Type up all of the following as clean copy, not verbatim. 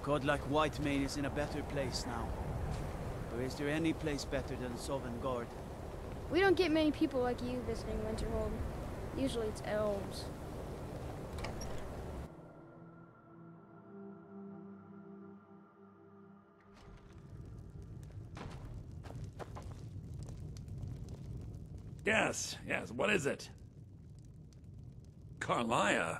God like Whitemane is in a better place now. Or is there any place better than Sovngarde? We don't get many people like you visiting Winterhold. Usually it's elves. Yes, what is it? Carlia?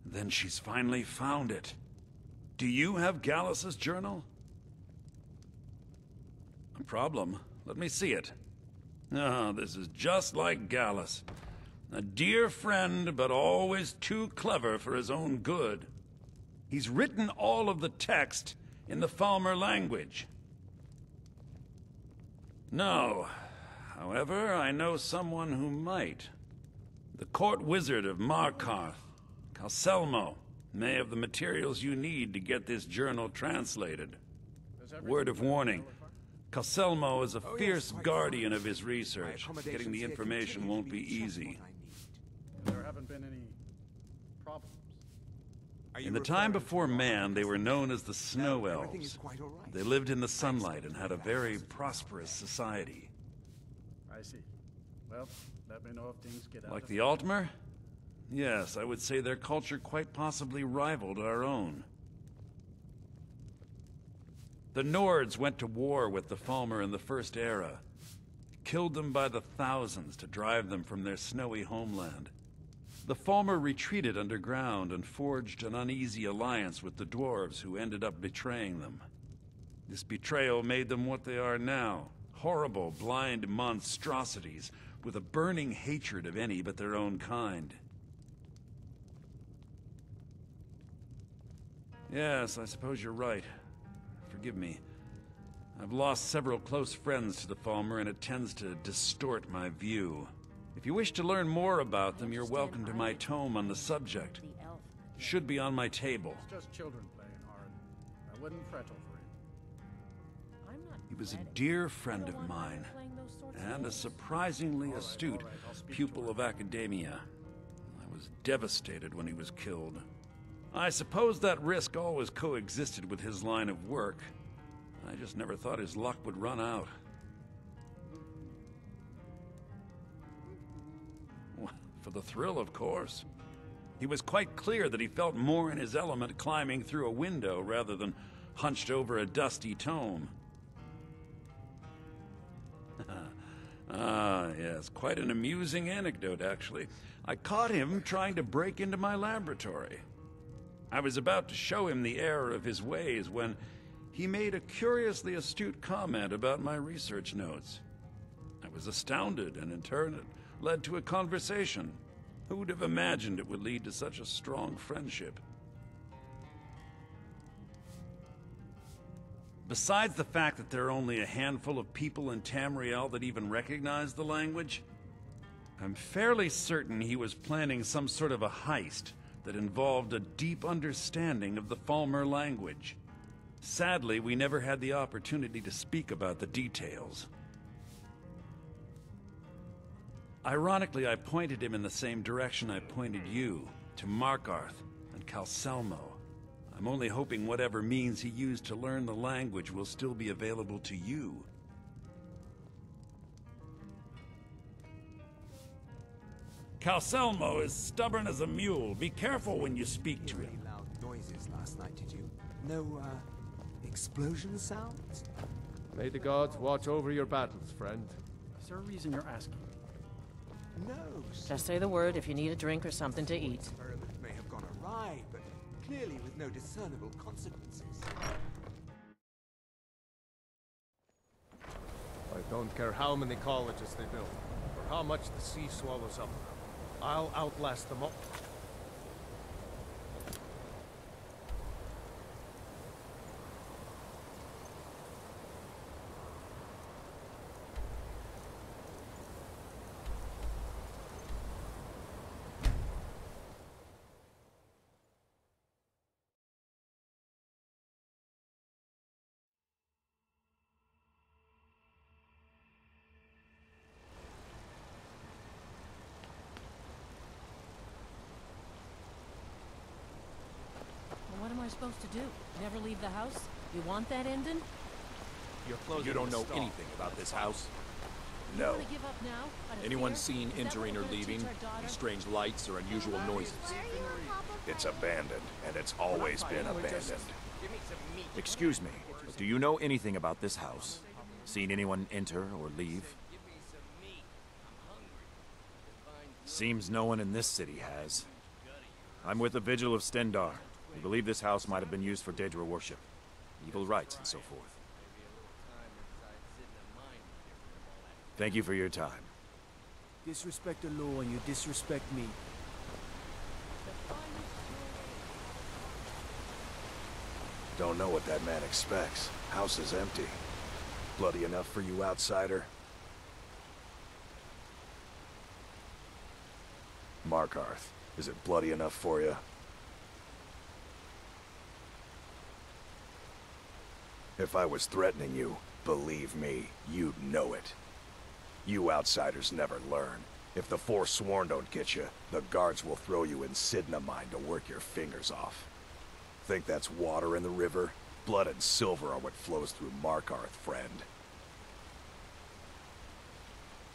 Then she's finally found it. Do you have Gallus's journal? A problem? Let me see it. Ah, this is just like Gallus. A dear friend, but always too clever for his own good. He's written all of the text in the Falmer language. No. However, I know someone who might. The court wizard of Markarth, Calselmo, may have the materials you need to get this journal translated. Word of warning. Calselmo is a fierce guardian of his research. Getting the information won't be easy. There haven't been any problems. In the time before man, they were known as the Snow Elves. They lived in the sunlight and had a very prosperous society. I see. Well, let me know if things get out Like of the Altmer? Yes, I would say their culture quite possibly rivaled our own. The Nords went to war with the Falmer in the First Era. Killed them by the thousands to drive them from their snowy homeland. The Falmer retreated underground and forged an uneasy alliance with the dwarves who ended up betraying them. This betrayal made them what they are now. Horrible, blind monstrosities with a burning hatred of any but their own kind. Yes, I suppose you're right. Forgive me. I've lost several close friends to the Falmer, and it tends to distort my view. If you wish to learn more about them, you're welcome to my tome on the subject. Should be on my table. It's just children playing hard. I wouldn't fret over it. He was a dear friend of mine, and a surprisingly astute pupil of academia. I was devastated when he was killed. I suppose that risk always coexisted with his line of work. I just never thought his luck would run out. For the thrill, of course. He was quite clear that he felt more in his element climbing through a window rather than hunched over a dusty tome. Ah, yes, quite an amusing anecdote, actually. I caught him trying to break into my laboratory. I was about to show him the error of his ways when he made a curiously astute comment about my research notes. I was astounded, and in turn it led to a conversation. Who would have imagined it would lead to such a strong friendship? Besides the fact that there are only a handful of people in Tamriel that even recognize the language, I'm fairly certain he was planning some sort of a heist that involved a deep understanding of the Falmer language. Sadly, we never had the opportunity to speak about the details. Ironically, I pointed him in the same direction I pointed you, to Markarth and Calselmo. I'm only hoping whatever means he used to learn the language will still be available to you. Calselmo is stubborn as a mule. Be careful when you speak to him. Loud noises last night, did you? No, explosion sounds? May the gods watch over your battles, friend. Is there a reason you're asking? No. Just say the word if you need a drink or something to eat. Experiment may have gone awry, but clearly with no discernible consequences. I don't care how many colleges they build, or how much the sea swallows up. I'll outlast them all. supposed to do? Never leave the house? You want that ending? You don't know anything about this house? You No. wanna give up now? Out of Anyone fear? seen Is that entering what or we're gonna teach leaving? our daughter? Any strange lights or unusual noises? It's abandoned, and it's always been abandoned. Excuse me, but do you know anything about this house? Seen anyone enter or leave? Seems no one in this city has. I'm with the Vigil of Stendar. We believe this house might have been used for Daedra worship, evil rites, and so forth. Thank you for your time. Disrespect the law and you disrespect me. Don't know what that man expects. House is empty. Bloody enough for you, outsider? Markarth, is it bloody enough for you? If I was threatening you, believe me, you'd know it. You outsiders never learn. If the Forsworn don't get you, the guards will throw you in Sidna mine to work your fingers off. Think that's water in the river? Blood and silver are what flows through Markarth, friend.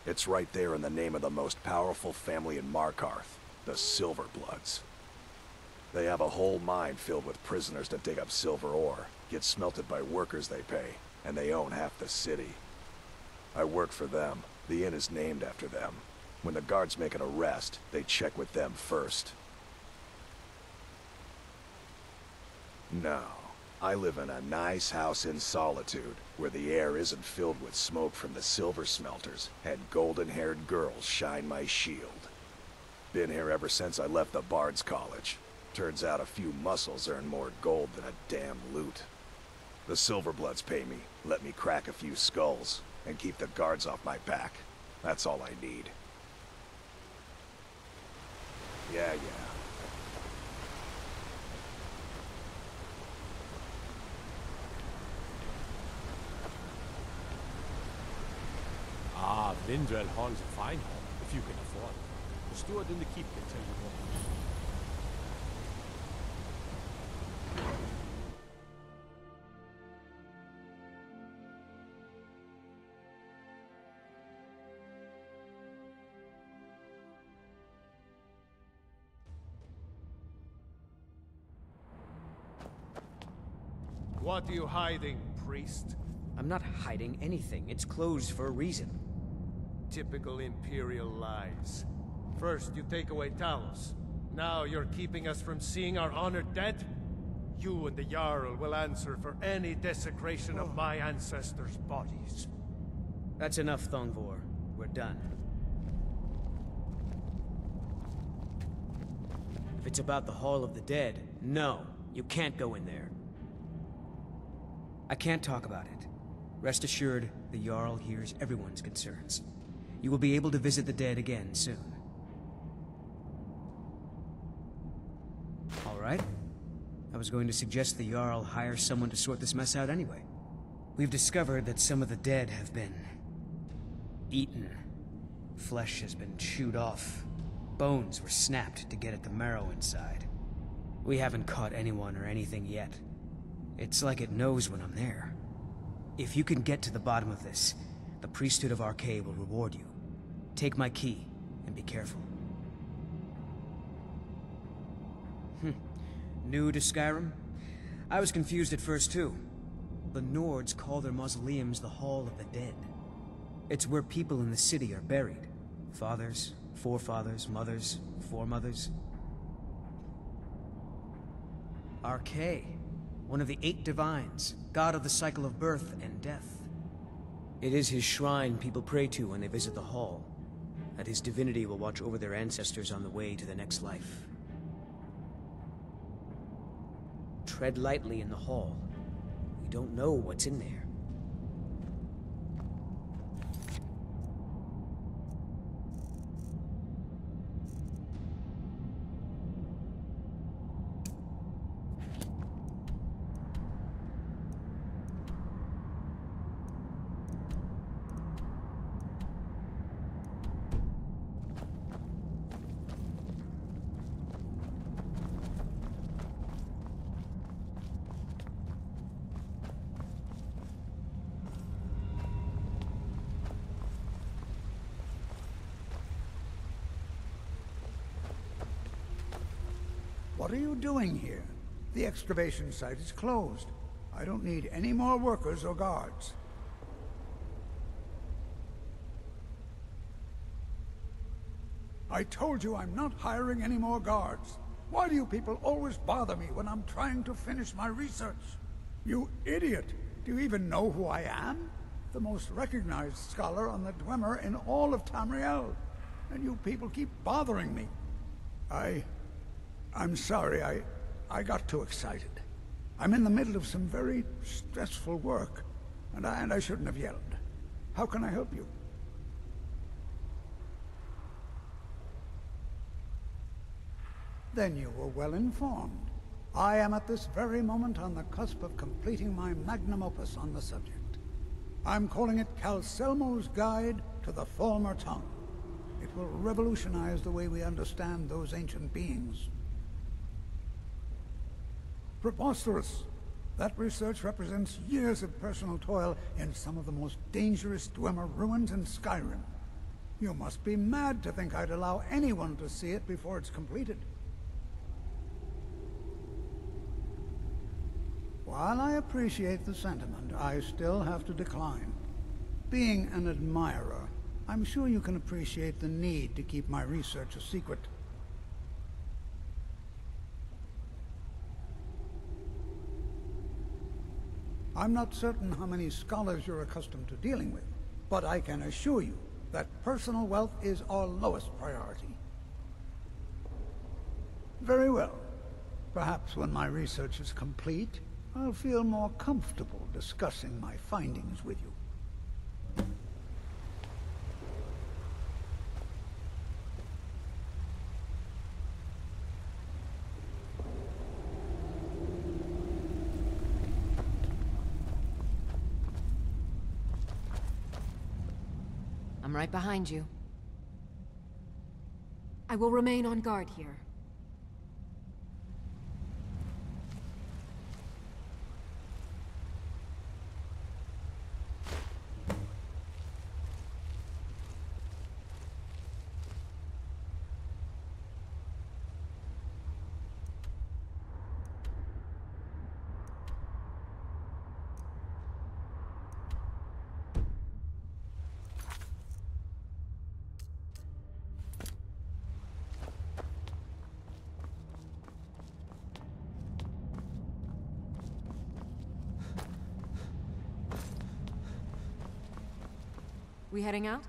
It's right there in the name of the most powerful family in Markarth, the Silverbloods. They have a whole mine filled with prisoners to dig up silver ore, get smelted by workers they pay, and they own half the city. I work for them. The inn is named after them. When the guards make an arrest, they check with them first. No, I live in a nice house in solitude, where the air isn't filled with smoke from the silver smelters, and golden-haired girls shine my shield. Been here ever since I left the Bard's College. Turns out a few muscles earn more gold than a damn loot. The Silverbloods pay me, let me crack a few skulls, and keep the guards off my back. That's all I need. Yeah. Ah, Vindrel Hall's a fine hall, if you can afford it. The steward in the keep can tell you more. What are you hiding, priest? I'm not hiding anything. It's closed for a reason. Typical Imperial lies. First, you take away Talos. Now you're keeping us from seeing our honored dead? You and the Jarl will answer for any desecration of my ancestors' bodies. That's enough, Thongvor. We're done. If it's about the Hall of the Dead, no, you can't go in there. I can't talk about it. Rest assured, the Jarl hears everyone's concerns. You will be able to visit the dead again soon. All right. I was going to suggest the Jarl hire someone to sort this mess out anyway. We've discovered that some of the dead have been eaten. Flesh has been chewed off. Bones were snapped to get at the marrow inside. We haven't caught anyone or anything yet. It's like it knows when I'm there. If you can get to the bottom of this, the priesthood of Arcade will reward you. Take my key, and be careful. New to Skyrim? I was confused at first too. The Nords call their mausoleums the Hall of the Dead. It's where people in the city are buried. Fathers, forefathers, mothers, foremothers. Arcade. One of the 8 divines, god of the cycle of birth and death. It is his shrine people pray to when they visit the hall, that his divinity will watch over their ancestors on the way to the next life. Tread lightly in the hall. We don't know what's in there. What are you doing here? The excavation site is closed. I don't need any more workers or guards. I told you I'm not hiring any more guards. Why do you people always bother me when I'm trying to finish my research? You idiot! Do you even know who I am? The most recognized scholar on the Dwemer in all of Tamriel. And you people keep bothering me. I'm sorry, I got too excited. I'm in the middle of some very stressful work, and I shouldn't have yelled. How can I help you? Then you were well informed. I am at this very moment on the cusp of completing my magnum opus on the subject. I'm calling it Calcelmo's Guide to the Falmer Tongue. It will revolutionize the way we understand those ancient beings. Preposterous! That research represents years of personal toil in some of the most dangerous Dwemer ruins in Skyrim. You must be mad to think I'd allow anyone to see it before it's completed. While I appreciate the sentiment, I still have to decline. Being an admirer, I'm sure you can appreciate the need to keep my research a secret. I'm not certain how many scholars you're accustomed to dealing with, but I can assure you that personal wealth is our lowest priority. Very well. Perhaps when my research is complete, I'll feel more comfortable discussing my findings with you. I'm right behind you. I will remain on guard here. We heading out?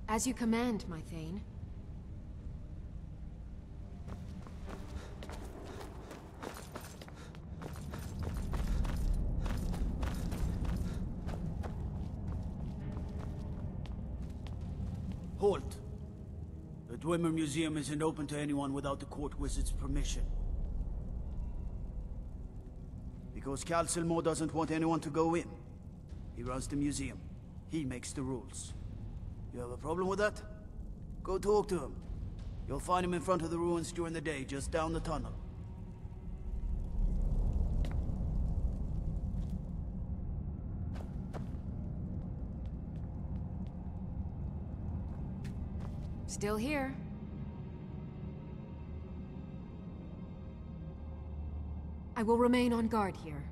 As you command, my Thane. Halt! The Dwemer Museum isn't open to anyone without the court wizard's permission. Because Calcelmo doesn't want anyone to go in. He runs the museum. He makes the rules. You have a problem with that? Go talk to him. You'll find him in front of the ruins during the day, just down the tunnel. Still here. I will remain on guard here.